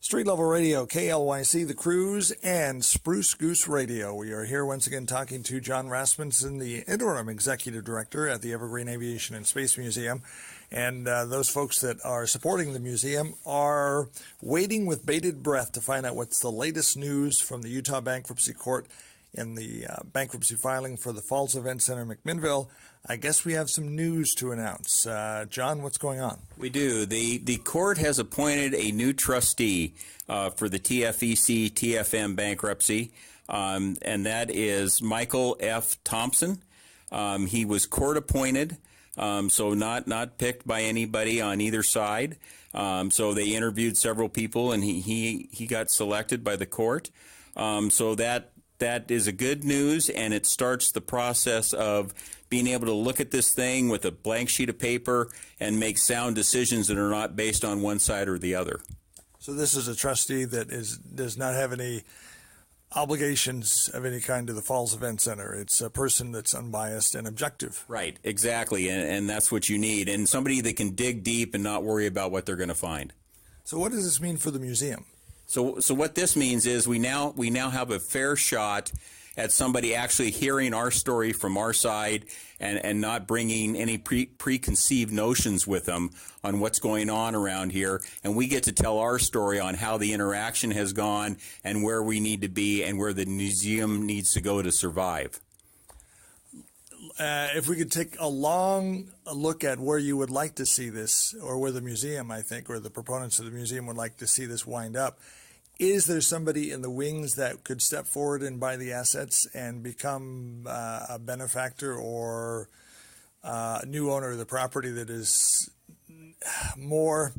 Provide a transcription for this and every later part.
Street Level Radio, KLYC, The Cruise, and Spruce Goose Radio. We are here once again talking to John Rasmussen, the Interim Executive Director at the Evergreen Aviation and Space Museum. And those folks that are supporting the museum are waiting with bated breath to find out what's the latest news from the Utah Bankruptcy Court in the bankruptcy filing for the Falls Event Center, McMinnville. I guess we have some news to announce. John, what's going on? We do. The court has appointed a new trustee for the TFEC TFM bankruptcy, and that is Michael F. Thompson. He was court appointed, so not picked by anybody on either side. So they interviewed several people, and he got selected by the court. So that is a good news, and it starts the process of being able to look at this thing with a blank sheet of paper and make sound decisions that are not based on one side or the other. So this is a trustee that does not have any obligations of any kind to the Falls Event Center. It's a person that's unbiased and objective. Right, exactly, and that's what you need, and somebody that can dig deep and not worry about what they're going to find. So what does this mean for the museum? So what this means is we now have a fair shot at somebody actually hearing our story from our side and not bringing any preconceived notions with them on what's going on around here. And we get to tell our story on how the interaction has gone and where we need to be and where the museum needs to go to survive. If we could take a long look at where you would like to see this, or where the museum, I think, or the proponents of the museum would like to see this wind up, is there somebody in the wings that could step forward and buy the assets and become a benefactor or a new owner of the property that is that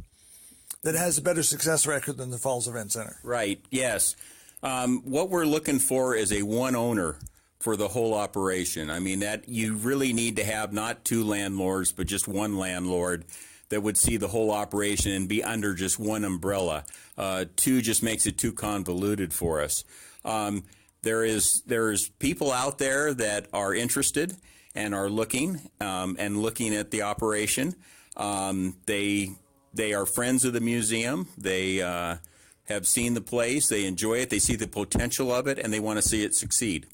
has a better success record than the Falls Event Center? Right, yes. What we're looking for is a one owner for the whole operation. I mean, that you really need to have not two landlords, but just one landlord that would see the whole operation and be under just one umbrella. Two just makes it too convoluted for us. There's people out there that are interested and are looking at the operation. They are friends of the museum. They have seen the place. They enjoy it. They see the potential of it, and they want to see it succeed.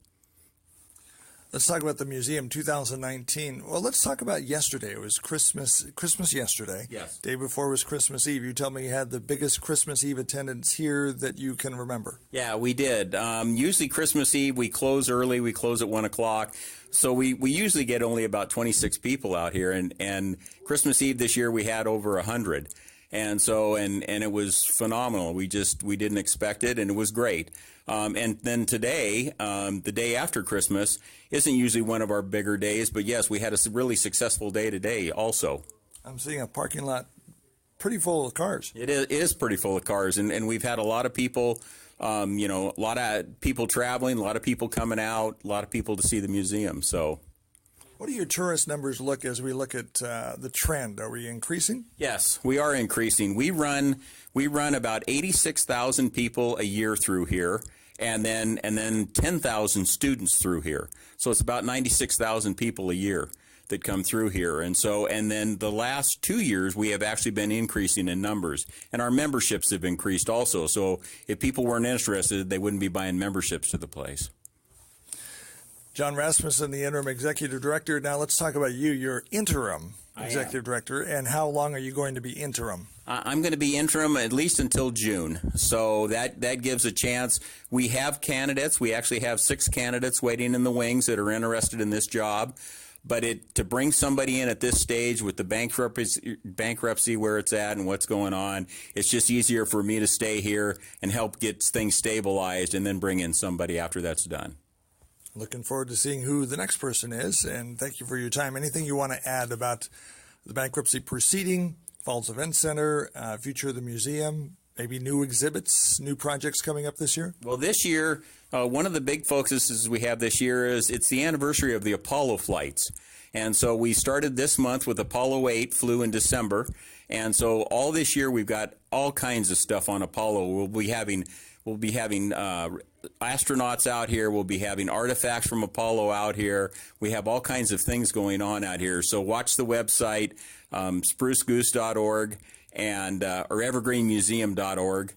Let's talk about the museum 2019. Well, let's talk about yesterday. It was Christmas yesterday. Yes. Day before was Christmas Eve. You tell me you had the biggest Christmas Eve attendance here that you can remember. Yeah, we did. Usually Christmas Eve, we close early. We close at 1 o'clock. So we usually get only about 26 people out here. And Christmas Eve this year, we had over 100. And so, and it was phenomenal. We didn't expect it, and it was great. And then today, the day after Christmas, isn't usually one of our bigger days, but yes, we had a really successful day today also. I'm seeing a parking lot pretty full of cars. It is pretty full of cars, and we've had a lot of people, a lot of people traveling, a lot of people coming out, a lot of people to see the museum, so. What do your tourist numbers look as we look at the trend? Are we increasing? Yes, we are increasing. We run about 86,000 people a year through here, and then 10,000 students through here. So it's about 96,000 people a year that come through here. And then the last 2 years we have actually been increasing in numbers, and our memberships have increased also. So if people weren't interested, they wouldn't be buying memberships to the place. John Rasmussen, the Interim Executive Director. Now let's talk about you. You're Interim Executive Director, and how long are you going to be interim? I'm going to be interim at least until June, so that gives a chance. We have candidates. We actually have 6 candidates waiting in the wings that are interested in this job. But to bring somebody in at this stage with the bankruptcy where it's at and what's going on, it's just easier for me to stay here and help get things stabilized and then bring in somebody after that's done. Looking forward to seeing who the next person is, and thank you for your time. Anything you want to add about the bankruptcy proceeding, Falls Event Center, future of the museum, maybe new exhibits, new projects coming up this year? Well, this year, one of the big focuses we have this year is it's the anniversary of the Apollo flights. And so we started this month with Apollo 8, flew in December. And so all this year we've got all kinds of stuff on Apollo. We'll be having astronauts out here. We'll be having artifacts from Apollo out here. We have all kinds of things going on out here. So watch the website, sprucegoose.org or evergreenmuseum.org.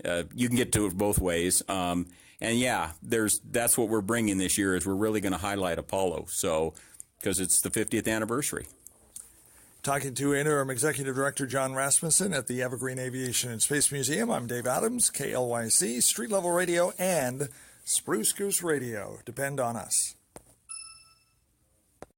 You can get to it both ways. And yeah, that's what we're bringing this year is we're really going to highlight Apollo. So, because it's the 50th anniversary. Talking to Interim Executive Director John Rasmussen at the Evergreen Aviation and Space Museum. I'm Dave Adams, KLYC, Street Level Radio, and Spruce Goose Radio. Depend on us.